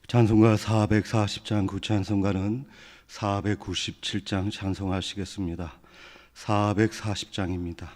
찬송가 440장 구찬송가는 497장 찬송하시겠습니다. 440장입니다.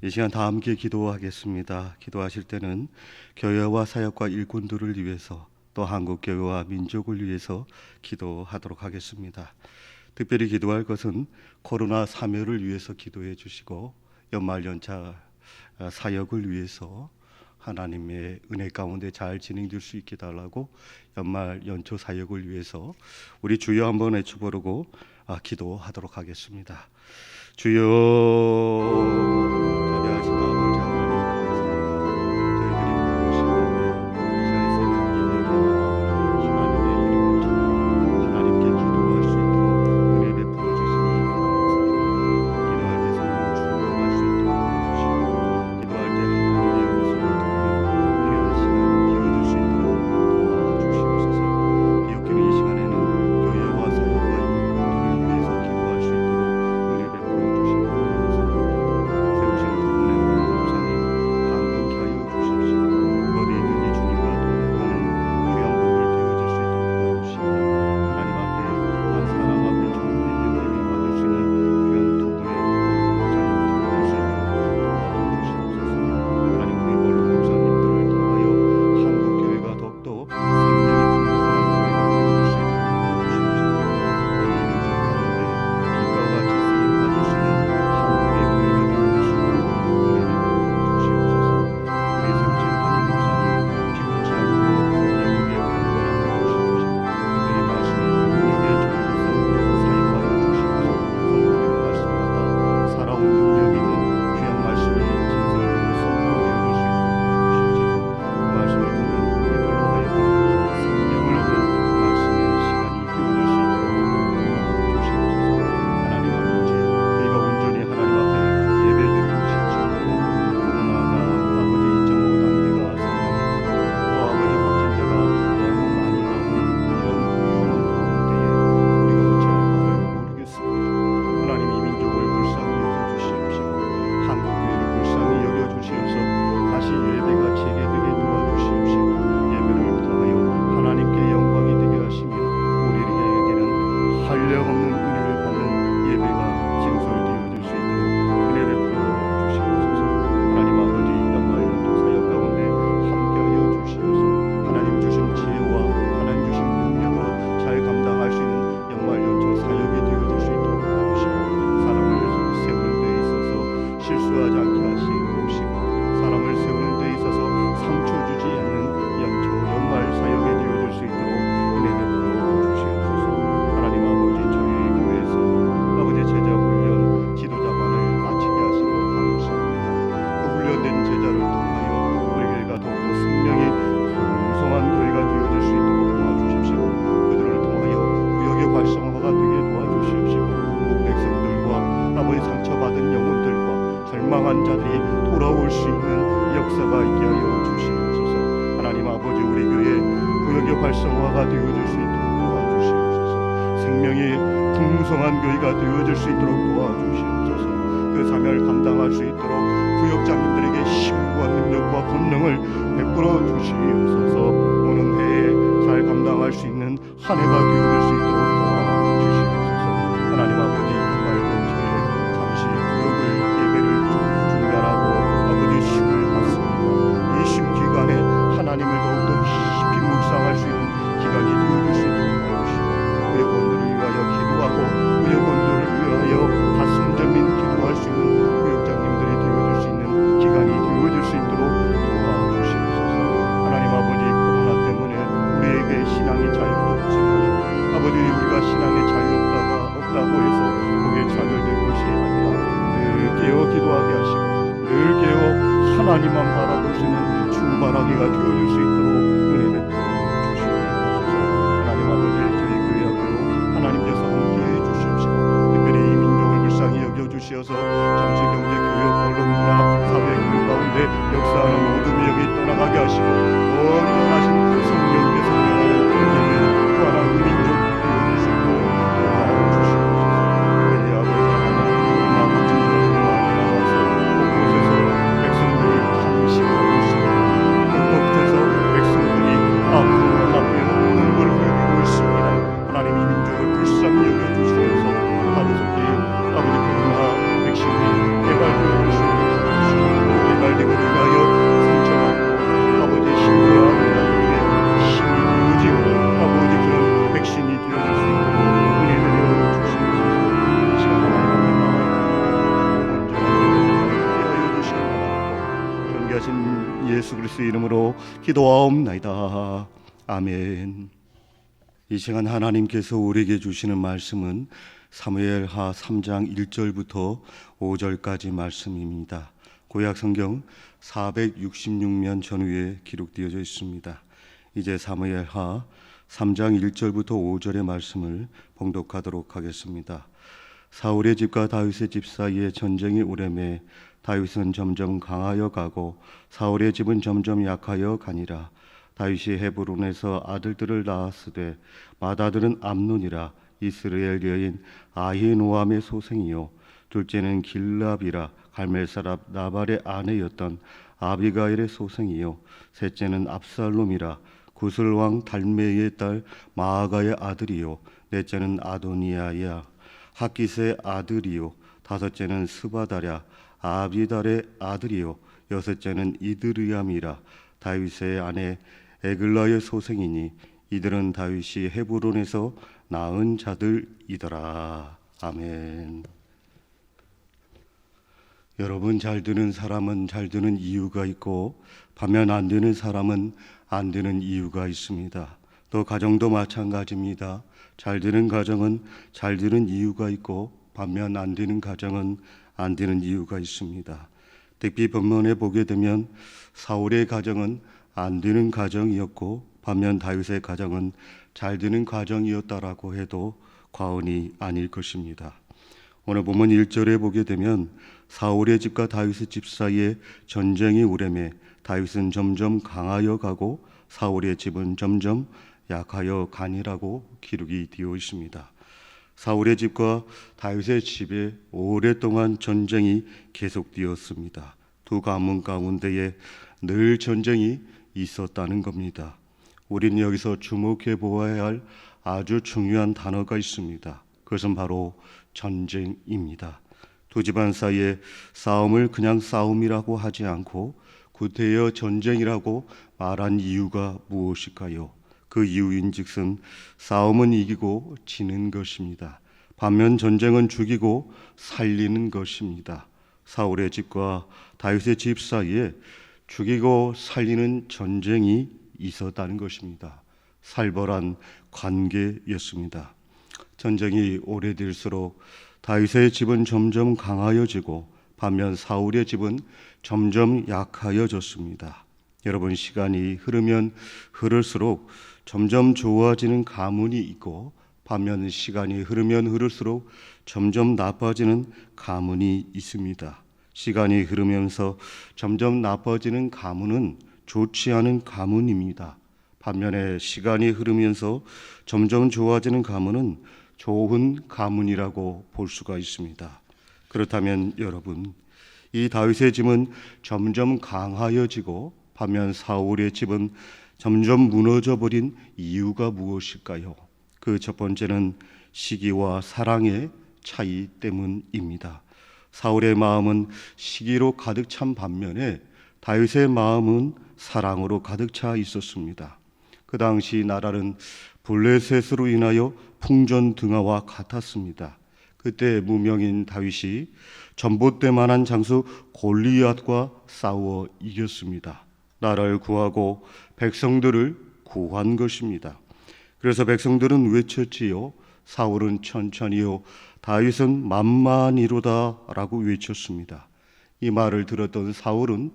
이 시간 다 함께 기도하겠습니다. 기도하실 때는 교회와 사역과 일꾼들을 위해서 또 한국교회와 민족을 위해서 기도하도록 하겠습니다. 특별히 기도할 것은 코로나 사멸을 위해서 기도해 주시고 연말연차 사역을 위해서 하나님의 은혜 가운데 잘 진행될 수 있게 달라고 연말 연초 사역을 위해서 우리 주여 한번 외쳐보고 기도하도록 하겠습니다. 주여, 자비하신 아버지 하나님 감사합니다. 저희들이 부르신 가운데 이 시간에 새벽 예배를 하나님의 이름을 찾고 하나님께 기도할 수 있도록 은혜 베풀어 주시니 감사합니다. 기도할 때 성령 충만할 수 있도록 도와주시고 기도할 때 하나님의 음성을 듣고 귀한 시간 비워줄 수 있도록 도와주시옵소서. 기억되는 이 시간에는 교회와 사역과 일꾼들을 위해서 기도할 수 있도록 은혜 베풀어 주시니 감사합니다. 세우신 자들이 돌아올 수 있는 역사가 있게 하여 주시옵소서. 하나님 아버지, 우리 교회 구역의 활성화가 되어질 수 있도록 도와주시옵소서. 생명이 풍성한 교회가 되어질 수 있도록 도와주시옵소서. 그 사명을 감당할 수 있도록 구역장님들에게 힘과 능력과 권능을 베풀어 주시옵소서. 오는 해에 잘 감당할 수 있는 한 해가 되어질 수 있도록 도와주시옵소서. 하나님 아버지, 말고 뒤에 잠시 구역을 예배를 중단하고 아버지 쉼을 받습니다. 이 쉼 기간에 하나님을 더욱더 깊이 묵상할 수 있는 기간이 되어질 수 있도록 도와주시고, 구역원들을 위하여 기도하고 구역원들을 위하여 가슴 저민 기도할 수 있는 구역장님들이 되어질 수 있는 기간이 되어질 수 있도록 도와주시옵소서. 하나님 아버지, 코로나 때문에 우리에게 신앙의 자유도 없지만 아버지, 우리가 신앙의 자유 없다고 해서 거기에 좌절될 것이 아니라 늘 깨어 기도하게 하시고 늘 깨어 하나님만 바라볼 수 있는 주바라기가 되어질 수 있도록 은혜 베풀어 주시옵소서. 하나님 아버지, 저희 교회하고요 하나님께서 함께해 주시옵시고 특별히 이 민족을 불쌍히 여겨주시어서 정치, 경제, 교육, 언론, 문화, 사회, 교육 가운데 역사하는 모든 영이 떠나가게 하시고 온전하신 성령께서 명하여 우리에게 무한한 민족 되어줄 수 있도록 도와주시옵소서. 우리 아버지 하나님, 코로나 확진자들이 많이 나와서 곳곳에서 백성들이 탄식하고 있습니다. 곳곳에서 백성들이 아프고 나며 눈물을 흘리고 있습니다. 하나님, 이 민족을 불쌍히 여겨주시면서 하루속히 아버지 코로나 백신이 개발되어 주시고 개발되고 인하여 상처받고 아버지 힘들어하는 자들에게 힘이 되어지고 아버지 그런 백신이 되어줄 수 있도록 은혜 내려 주시옵소서. 이 시간 하나님 앞에 나아가고 온전한 하여 주시기 바랍니다. 존귀하신 예수 그리스도의 이름으로 기도하옵나이다. 아멘. 이 시간 하나님께서 우리에게 주시는 말씀은 사무엘하 3장 1절부터 5절까지 말씀입니다. 구약 성경 466면 전후에 기록되어져 있습니다. 이제 사무엘하 3장 1절부터 5절의 말씀을 봉독하도록 하겠습니다. 사울의 집과 다윗의 집 사이에 전쟁이 오래매 다윗은 점점 강하여 가고 사울의 집은 점점 약하여 가니라. 다윗이 헤브론에서 아들들을 낳았으되 맏아들은 암논이라 이스라엘 여인 아히노암의 소생이요 둘째는 길랍이라 갈멜 사람 나발의 아내였던 아비가일의 소생이요 셋째는 압살롬이라 구슬 왕 달메의 딸 마아가의 아들이요 넷째는 아도니아야 하깃의 아들이요 다섯째는 스바다랴 아비달의 아들이요 여섯째는 이드르얌이라 다윗의 아내 에글라의 소생이니 이들은 다윗이 헤브론에서 낳은 자들이더라. 아멘. 여러분, 잘 되는 사람은 잘 되는 이유가 있고 반면 안 되는 사람은 안 되는 이유가 있습니다. 또 가정도 마찬가지입니다. 잘 되는 가정은 잘 되는 이유가 있고 반면 안 되는 가정은 안 되는 이유가 있습니다. 특히 본문에 보게 되면 사울의 가정은 안 되는 가정이었고 반면 다윗의 가정은 잘 되는 가정이었다라고 해도 과언이 아닐 것입니다. 오늘 본문 1절에 보게 되면 사울의 집과 다윗의 집 사이에 전쟁이 오래매 다윗은 점점 강하여 가고 사울의 집은 점점 약하여 가니라고 기록이 되어 있습니다. 사울의 집과 다윗의 집에 오랫동안 전쟁이 계속되었습니다. 두 가문 가운데에 늘 전쟁이 있었다는 겁니다. 우리는 여기서 주목해 보아야 할 아주 중요한 단어가 있습니다. 그것은 바로 전쟁입니다. 두 집안 사이에 싸움을 그냥 싸움이라고 하지 않고 구태여 전쟁이라고 말한 이유가 무엇일까요? 그 이유인즉슨 싸움은 이기고 지는 것입니다. 반면 전쟁은 죽이고 살리는 것입니다. 사울의 집과 다윗의 집 사이에 죽이고 살리는 전쟁이 있었다는 것입니다. 살벌한 관계였습니다. 전쟁이 오래될수록 다윗의 집은 점점 강하여지고 반면 사울의 집은 점점 약하여졌습니다. 여러분, 시간이 흐르면 흐를수록 점점 좋아지는 가문이 있고 반면 시간이 흐르면 흐를수록 점점 나빠지는 가문이 있습니다. 시간이 흐르면서 점점 나빠지는 가문은 좋지 않은 가문입니다. 반면에 시간이 흐르면서 점점 좋아지는 가문은 좋은 가문이라고 볼 수가 있습니다. 그렇다면 여러분, 이 다윗의 집은 점점 강하여지고 반면 사울의 집은 점점 무너져버린 이유가 무엇일까요? 그 첫 번째는 시기와 사랑의 차이 때문입니다. 사울의 마음은 시기로 가득 찬 반면에 다윗의 마음은 사랑으로 가득 차 있었습니다. 그 당시 나라는 블레셋으로 인하여 풍전등화와 같았습니다. 그때 무명인 다윗이 전봇대 만한 장수 골리앗과 싸워 이겼습니다. 나라를 구하고 백성들을 구한 것입니다. 그래서 백성들은 외쳤지요. 사울은 천천히요, 다윗은 만만이로다 라고 외쳤습니다. 이 말을 들었던 사울은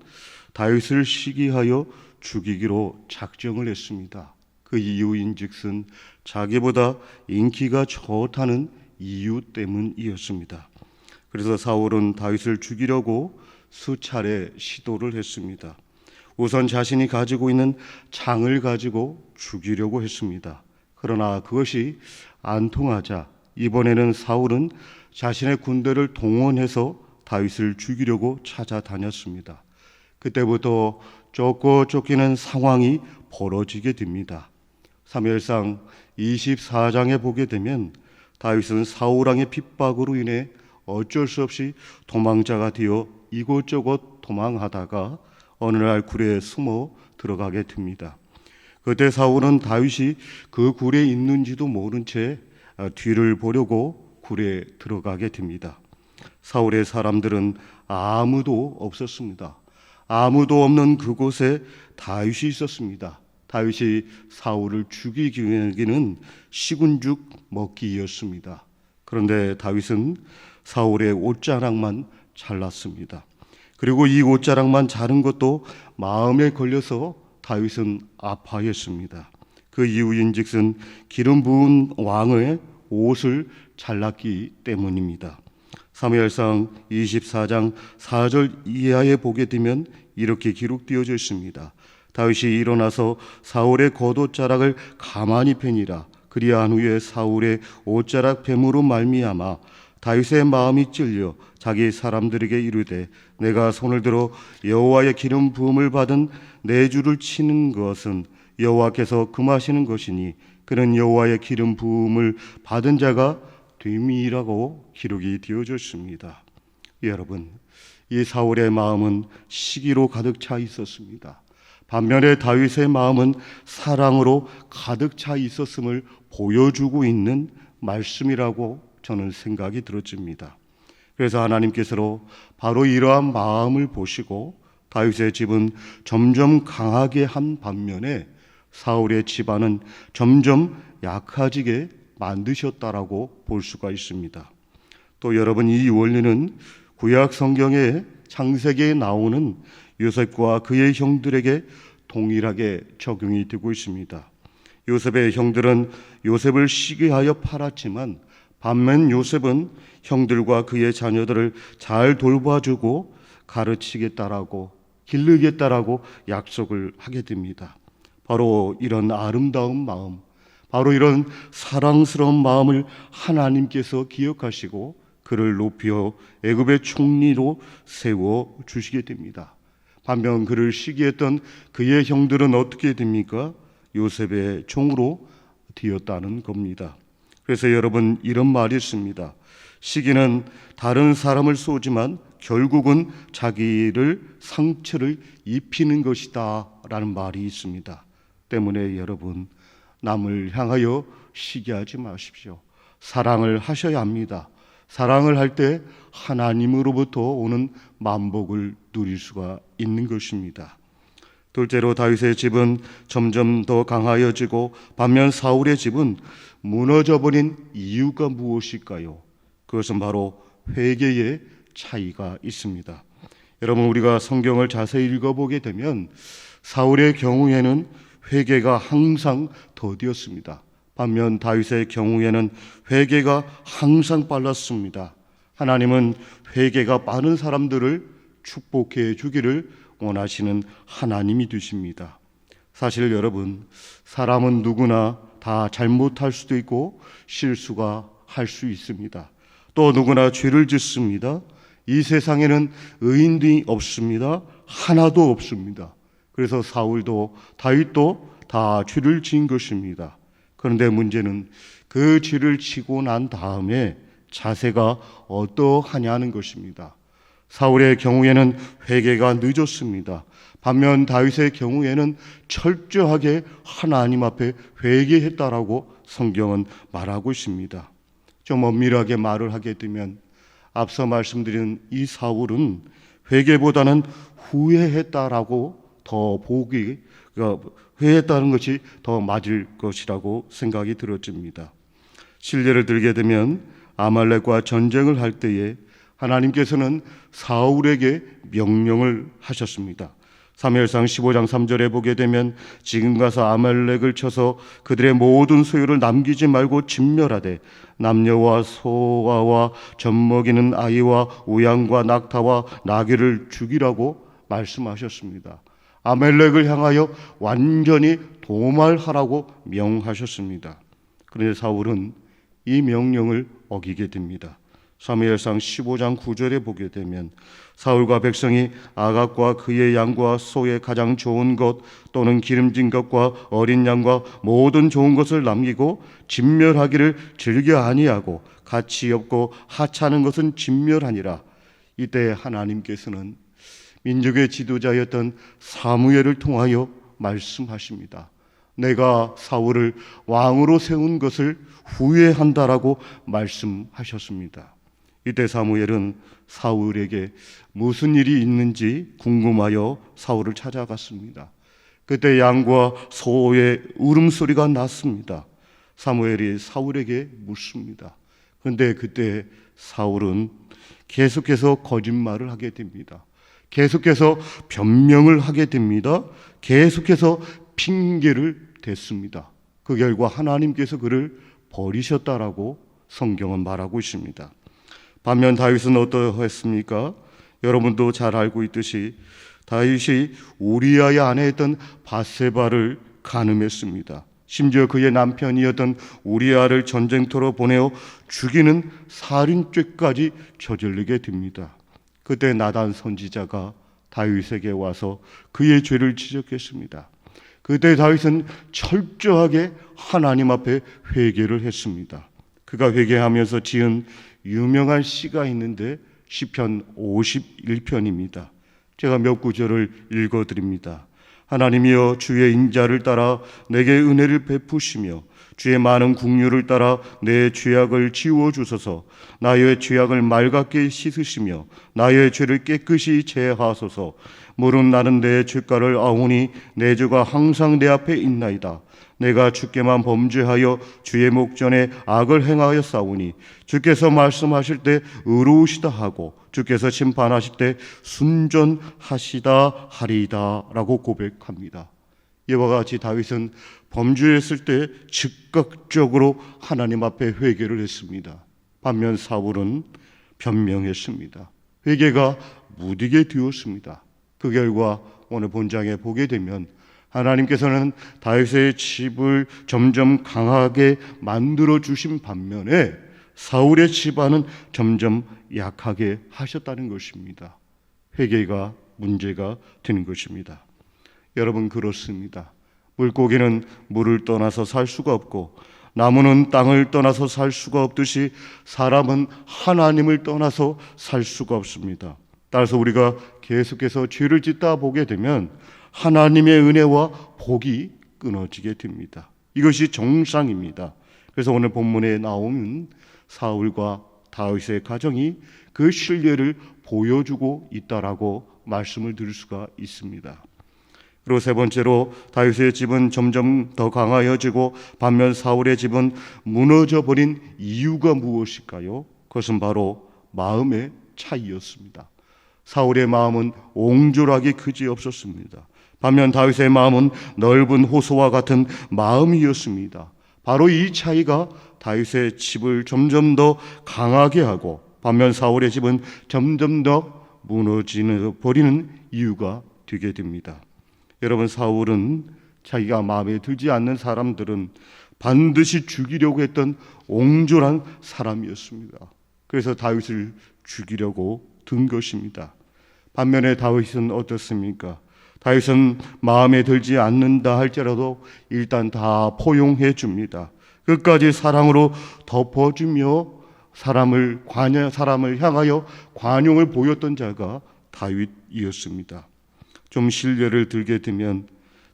다윗을 시기하여 죽이기로 작정을 했습니다. 그 이유인즉슨 자기보다 인기가 좋다는 이유 때문이었습니다. 그래서 사울은 다윗을 죽이려고 수차례 시도를 했습니다. 우선 자신이 가지고 있는 창을 가지고 죽이려고 했습니다. 그러나 그것이 안 통하자 이번에는 사울은 자신의 군대를 동원해서 다윗을 죽이려고 찾아다녔습니다. 그때부터 쫓고 쫓기는 상황이 벌어지게 됩니다. 사무엘상 24장에 보게 되면 다윗은 사울 왕의 핍박으로 인해 어쩔 수 없이 도망자가 되어 이곳저곳 도망하다가 어느 날 굴에 숨어 들어가게 됩니다. 그때 사울은 다윗이 그 굴에 있는지도 모른 채 뒤를 보려고 굴에 들어가게 됩니다. 사울의 사람들은 아무도 없었습니다. 아무도 없는 그곳에 다윗이 있었습니다. 다윗이 사울을 죽이기 위해는 식은 죽 먹기였습니다. 그런데 다윗은 사울의 옷자락만 잘랐습니다. 그리고 이 옷자락만 자른 것도 마음에 걸려서 다윗은 아파했습니다. 그 이유인즉슨 기름 부은 왕의 옷을 잘랐기 때문입니다. 사무엘상 24장 4절 이하에 보게 되면 이렇게 기록되어져 있습니다. 다윗이 일어나서 사울의 겉옷자락을 가만히 펴니라. 그리한 후에 사울의 옷자락 뱀으로 말미암아 다윗의 마음이 찔려 자기 사람들에게 이르되 내가 손을 들어 여호와의 기름 부음을 받은 내 주를 치는 것은 여호와께서 금하시는 것이니 그는 여호와의 기름 부음을 받은 자가 됨이라고 기록이 되어졌습니다. 여러분, 이 사울의 마음은 시기로 가득 차 있었습니다. 반면에 다윗의 마음은 사랑으로 가득 차 있었음을 보여주고 있는 말씀이라고 저는 생각이 들어집니다. 그래서 하나님께서 바로 이러한 마음을 보시고 다윗의 집은 점점 강하게 한 반면에 사울의 집안은 점점 약해지게 만드셨다라고 볼 수가 있습니다. 또 여러분, 이 원리는 구약 성경의 창세기에 나오는 요셉과 그의 형들에게 동일하게 적용이 되고 있습니다. 요셉의 형들은 요셉을 시기하여 팔았지만 반면 요셉은 형들과 그의 자녀들을 잘 돌봐주고 가르치겠다라고 기르겠다라고 약속을 하게 됩니다. 바로 이런 아름다운 마음, 바로 이런 사랑스러운 마음을 하나님께서 기억하시고 그를 높여 애굽의 총리로 세워 주시게 됩니다. 반면 그를 시기했던 그의 형들은 어떻게 됩니까? 요셉의 종으로 되었다는 겁니다. 그래서 여러분, 이런 말이 있습니다. 시기는 다른 사람을 쏘지만 결국은 자기를 상처를 입히는 것이다 라는 말이 있습니다. 때문에 여러분, 남을 향하여 시기하지 마십시오. 사랑을 하셔야 합니다. 사랑을 할 때 하나님으로부터 오는 만복을 누릴 수가 있는 것입니다. 둘째로 다윗의 집은 점점 더 강하여지고 반면 사울의 집은 무너져버린 이유가 무엇일까요? 그것은 바로 회개의 차이가 있습니다. 여러분, 우리가 성경을 자세히 읽어보게 되면 사울의 경우에는 회개가 항상 더디었습니다. 반면 다윗의 경우에는 회개가 항상 빨랐습니다. 하나님은 회개가 많은 사람들을 축복해 주기를 원하시는 하나님이 되십니다. 사실 여러분, 사람은 누구나 다 잘못할 수도 있고 실수가 할 수 있습니다. 또 누구나 죄를 짓습니다. 이 세상에는 의인이 없습니다. 하나도 없습니다. 그래서 사울도 다윗도 다 죄를 지은 것입니다. 그런데 문제는 그 죄를 지고 난 다음에 자세가 어떠하냐는 것입니다. 사울의 경우에는 회개가 늦었습니다. 반면 다윗의 경우에는 철저하게 하나님 앞에 회개했다라고 성경은 말하고 있습니다. 좀 엄밀하게 말을 하게 되면 앞서 말씀드린 이 사울은 회개보다는 후회했다라고 더 보기, 회개했다는 것이 더 맞을 것이라고 생각이 들어집니다. 실례를 들게 되면 아말렉과 전쟁을 할 때에 하나님께서는 사울에게 명령을 하셨습니다. 사무엘상 15장 3절에 보게 되면 지금 가서 아말렉을 쳐서 그들의 모든 소유를 남기지 말고 진멸하되 남녀와 소아와 젖먹이는 아이와 우양과 낙타와 나귀를 죽이라고 말씀하셨습니다. 아말렉을 향하여 완전히 도말하라고 명하셨습니다. 그런데 사울은 이 명령을 어기게 됩니다. 사무엘상 15장 9절에 보게 되면 사울과 백성이 아각과 그의 양과 소의 가장 좋은 것 또는 기름진 것과 어린 양과 모든 좋은 것을 남기고 진멸하기를 즐겨 아니하고 가치 없고 하찮은 것은 진멸하니라. 이때 하나님께서는 민족의 지도자였던 사무엘을 통하여 말씀하십니다. 내가 사울을 왕으로 세운 것을 후회한다라고 말씀하셨습니다. 이때 사무엘은 사울에게 무슨 일이 있는지 궁금하여 사울을 찾아갔습니다. 그때 양과 소의 울음소리가 났습니다. 사무엘이 사울에게 묻습니다. 그런데 그때 사울은 계속해서 거짓말을 하게 됩니다. 계속해서 변명을 하게 됩니다. 계속해서 핑계를 댔습니다. 그 결과 하나님께서 그를 버리셨다라고 성경은 말하고 있습니다. 반면 다윗은 어떠했습니까? 여러분도 잘 알고 있듯이 다윗이 우리아의 아내였던 밧세바를 간음했습니다. 심지어 그의 남편이었던 우리아를 전쟁터로 보내어 죽이는 살인죄까지 저지르게 됩니다. 그때 나단 선지자가 다윗에게 와서 그의 죄를 지적했습니다. 그때 다윗은 철저하게 하나님 앞에 회개를 했습니다. 그가 회개하면서 지은 유명한 시가 있는데 시편 51편입니다. 제가 몇 구절을 읽어드립니다. 하나님이여 주의 인자를 따라 내게 은혜를 베푸시며 주의 많은 긍휼을 따라 내 죄악을 지워주소서. 나의 죄악을 맑게 씻으시며 나의 죄를 깨끗이 제하소서. 물은 나는 내 죄가를 아오니 내 죄가 항상 내 앞에 있나이다. 내가 주께만 범죄하여 주의 목전에 악을 행하여 싸우니 주께서 말씀하실 때 의로우시다 하고 주께서 심판하실 때 순전하시다 하리이다 라고 고백합니다. 이와 같이 다윗은 범죄했을 때 즉각적으로 하나님 앞에 회개를 했습니다. 반면 사울은 변명했습니다. 회개가 무디게 되었습니다. 그 결과 오늘 본장에 보게 되면 하나님께서는 다윗의 집을 점점 강하게 만들어 주신 반면에 사울의 집안은 점점 약하게 하셨다는 것입니다. 회개가 문제가 되는 것입니다. 여러분, 그렇습니다. 물고기는 물을 떠나서 살 수가 없고 나무는 땅을 떠나서 살 수가 없듯이 사람은 하나님을 떠나서 살 수가 없습니다. 따라서 우리가 계속해서 죄를 짓다 보게 되면 하나님의 은혜와 복이 끊어지게 됩니다. 이것이 정상입니다. 그래서 오늘 본문에 나오는 사울과 다윗의 가정이 그 신뢰를 보여주고 있다라고 말씀을 드릴 수가 있습니다. 그리고 세 번째로 다윗의 집은 점점 더 강하여지고 반면 사울의 집은 무너져버린 이유가 무엇일까요? 그것은 바로 마음의 차이였습니다. 사울의 마음은 옹졸하기 그지없었습니다. 반면 다윗의 마음은 넓은 호수와 같은 마음이었습니다. 바로 이 차이가 다윗의 집을 점점 더 강하게 하고 반면 사울의 집은 점점 더 무너지는 버리는 이유가 되게 됩니다. 여러분, 사울은 자기가 마음에 들지 않는 사람들은 반드시 죽이려고 했던 옹졸한 사람이었습니다. 그래서 다윗을 죽이려고 든 것입니다. 반면에 다윗은 어떻습니까? 다윗은 마음에 들지 않는다 할지라도 일단 다 포용해 줍니다. 끝까지 사랑으로 덮어주며 사람을 향하여 관용을 보였던 자가 다윗이었습니다. 좀 신뢰를 들게 되면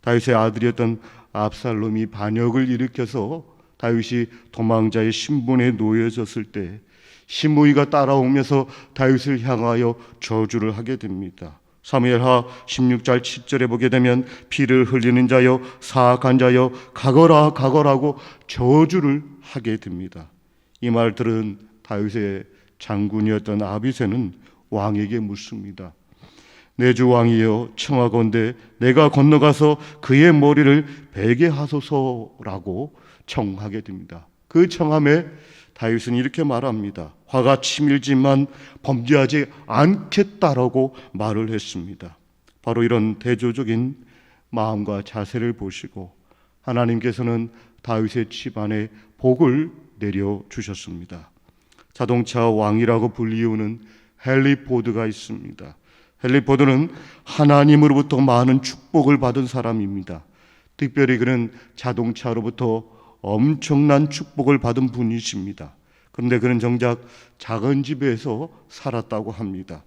다윗의 아들이었던 압살롬이 반역을 일으켜서 다윗이 도망자의 신분에 놓여졌을 때 시므이가 따라오면서 다윗을 향하여 저주를 하게 됩니다. 사무엘하 16장 7절에 보게 되면 피를 흘리는 자여 사악한 자여 가거라 가거라고 저주를 하게 됩니다. 이 말들은 다윗의 장군이었던 아비새는 왕에게 묻습니다. 내 주 왕이여 청하건대 내가 건너가서 그의 머리를 베게 하소서라고 청하게 됩니다. 그 청함에 다윗은 이렇게 말합니다. 화가 치밀지만 범죄하지 않겠다라고 말을 했습니다. 바로 이런 대조적인 마음과 자세를 보시고 하나님께서는 다윗의 집안에 복을 내려주셨습니다. 자동차 왕이라고 불리우는 헨리 포드가 있습니다. 헨리 포드는 하나님으로부터 많은 축복을 받은 사람입니다. 특별히 그는 자동차로부터 엄청난 축복을 받은 분이십니다. 그런데 그는 정작 작은 집에서 살았다고 합니다.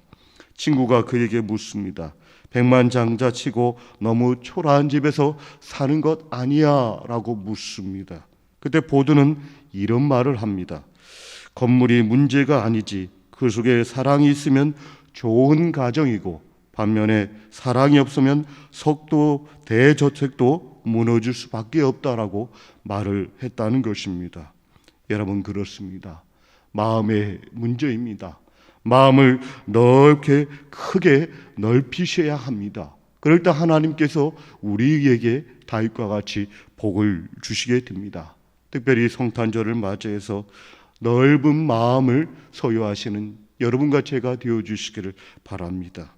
친구가 그에게 묻습니다. 백만장자치고 너무 초라한 집에서 사는 것 아니야? 라고 묻습니다. 그때 포드는 이런 말을 합니다. 건물이 문제가 아니지 그 속에 사랑이 있으면 좋은 가정이고 반면에 사랑이 없으면 석도 대저택도 무너질 수밖에 없다라고 말을 했다는 것입니다. 여러분, 그렇습니다. 마음의 문제입니다. 마음을 넓게 크게 넓히셔야 합니다. 그럴 때 하나님께서 우리에게 다윗과 같이 복을 주시게 됩니다. 특별히 성탄절을 맞이해서 넓은 마음을 소유하시는 여러분과 제가 되어주시기를 바랍니다.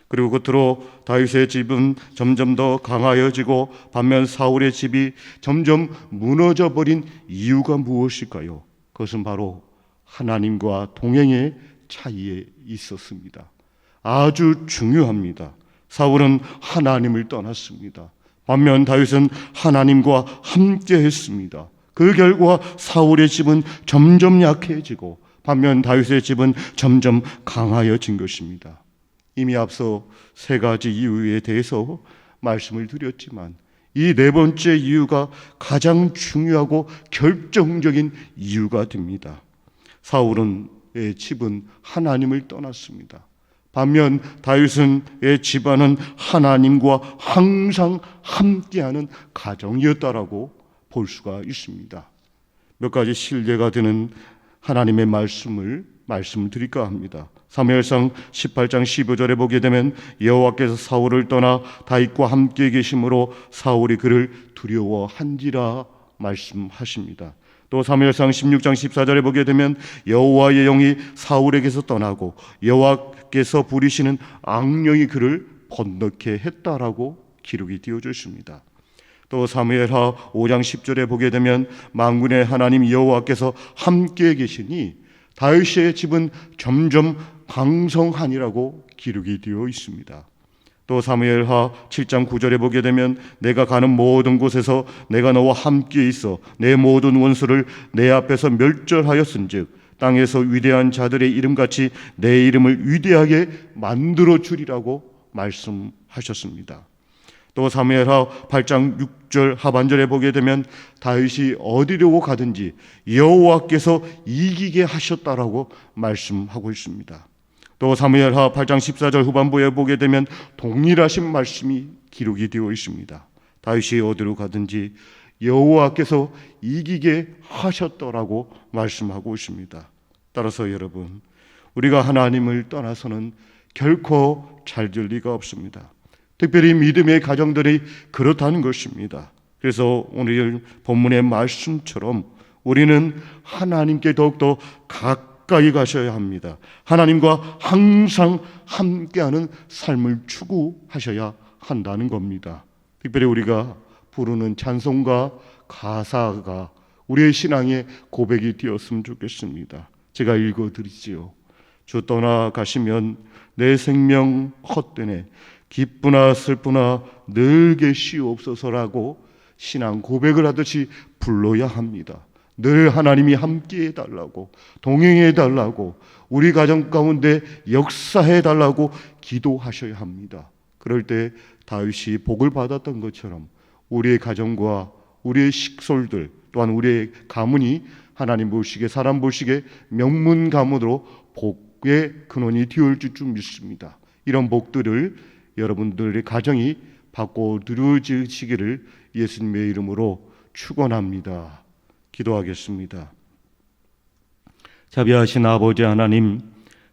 그리고 끝으로 다윗의 집은 점점 더 강하여지고 반면 사울의 집이 점점 무너져버린 이유가 무엇일까요? 그것은 바로 하나님과 동행의 차이에 있었습니다. 아주 중요합니다. 사울은 하나님을 떠났습니다. 반면 다윗은 하나님과 함께 했습니다. 그 결과 사울의 집은 점점 약해지고 반면 다윗의 집은 점점 강하여진 것입니다. 이미 앞서 세 가지 이유에 대해서 말씀을 드렸지만 이 네 번째 이유가 가장 중요하고 결정적인 이유가 됩니다. 사울의 집은 하나님을 떠났습니다. 반면 다윗의 집안은 하나님과 항상 함께하는 가정이었다라고 볼 수가 있습니다. 몇 가지 신뢰가 되는 하나님의 말씀을 드릴까 합니다. 사무엘상 18장 15절에 보게 되면 여호와께서 사울을 떠나 다윗과 함께 계심으로 사울이 그를 두려워한지라 말씀하십니다. 또 사무엘상 16장 14절에 보게 되면 여호와의 영이 사울에게서 떠나고 여호와께서 부리시는 악령이 그를 번뇌케 했다라고 기록이 되어져 있습니다. 또 사무엘하 5장 10절에 보게 되면 만군의 하나님 여호와께서 함께 계시니 다윗의 집은 점점 강성하니라고 기록이 되어 있습니다. 또 사무엘하 7장 9절에 보게 되면 내가 가는 모든 곳에서 내가 너와 함께 있어 내 모든 원수를 내 앞에서 멸절하였은즉 땅에서 위대한 자들의 이름같이 내 이름을 위대하게 만들어 주리라고 말씀하셨습니다. 또 사무엘하 8장 6절 하반절에 보게 되면 다윗이 어디로 가든지 여호와께서 이기게 하셨다라고 말씀하고 있습니다. 또 사무엘하 8장 14절 후반부에 보게 되면 동일하신 말씀이 기록이 되어 있습니다. 다윗이 어디로 가든지 여호와께서 이기게 하셨더라고 말씀하고 있습니다. 따라서 여러분, 우리가 하나님을 떠나서는 결코 잘 될 리가 없습니다. 특별히 믿음의 가정들이 그렇다는 것입니다. 그래서 오늘 본문의 말씀처럼 우리는 하나님께 더욱더 가까이 가까이 가셔야 합니다. 하나님과 항상 함께하는 삶을 추구하셔야 한다는 겁니다. 특별히 우리가 부르는 찬송가 가사가 우리의 신앙의 고백이 되었으면 좋겠습니다. 제가 읽어드리지요. 주 떠나가시면 내 생명 헛되네 기쁘나 슬프나 늘 계시옵소서라고 신앙 고백을 하듯이 불러야 합니다. 늘 하나님이 함께 해달라고, 동행해 달라고, 우리 가정 가운데 역사해 달라고 기도하셔야 합니다. 그럴 때 다윗이 복을 받았던 것처럼 우리의 가정과 우리의 식솔들 또한 우리의 가문이 하나님 보시기에 사람 보시기에 명문 가문으로 복의 근원이 되어올 줄 믿습니다. 이런 복들을 여러분들의 가정이 받고 누려지시기를 예수님의 이름으로 축원합니다. 기도하겠습니다. 자비하신 아버지 하나님,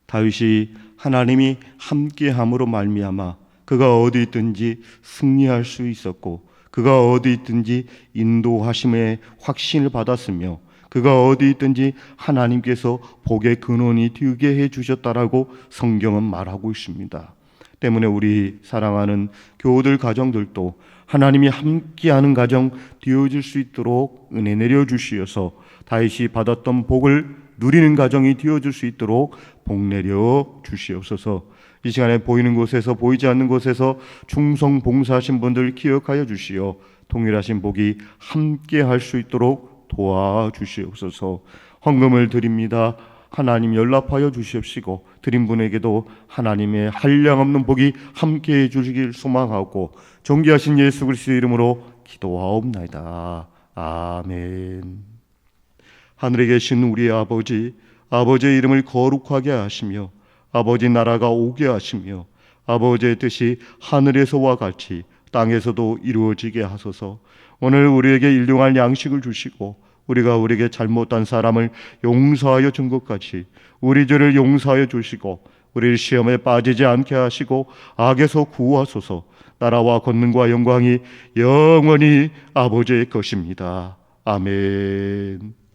다윗이 하나님이 함께함으로 말미암아 그가 어디 있든지 승리할 수 있었고 그가 어디 있든지 인도하심의 확신을 받았으며 그가 어디 있든지 하나님께서 복의 근원이 되게 해주셨다라고 성경은 말하고 있습니다. 때문에 우리 사랑하는 교우들 가정들도 하나님이 함께하는 가정 되어질 수 있도록 은혜 내려주시어서 다윗이 받았던 복을 누리는 가정이 되어질 수 있도록 복 내려 주시옵소서. 이 시간에 보이는 곳에서 보이지 않는 곳에서 충성 봉사하신 분들 기억하여 주시어 동일하신 복이 함께할 수 있도록 도와주시옵소서. 헌금을 드립니다. 하나님 연락하여 주시옵시고 드린 분에게도 하나님의 한량없는 복이 함께해 주시길 소망하고 존귀하신 예수 그리스도의 이름으로 기도하옵나이다. 아멘. 하늘에 계신 우리 아버지, 아버지의 이름을 거룩하게 하시며 아버지 나라가 오게 하시며 아버지의 뜻이 하늘에서와 같이 땅에서도 이루어지게 하소서. 오늘 우리에게 일용할 양식을 주시고 우리가 우리에게 잘못한 사람을 용서하여 준 것 같이 우리 죄를 용서하여 주시고 우리를 시험에 빠지지 않게 하시고 악에서 구하소서. 나라와 권능과 영광이 영원히 아버지의 것입니다. 아멘.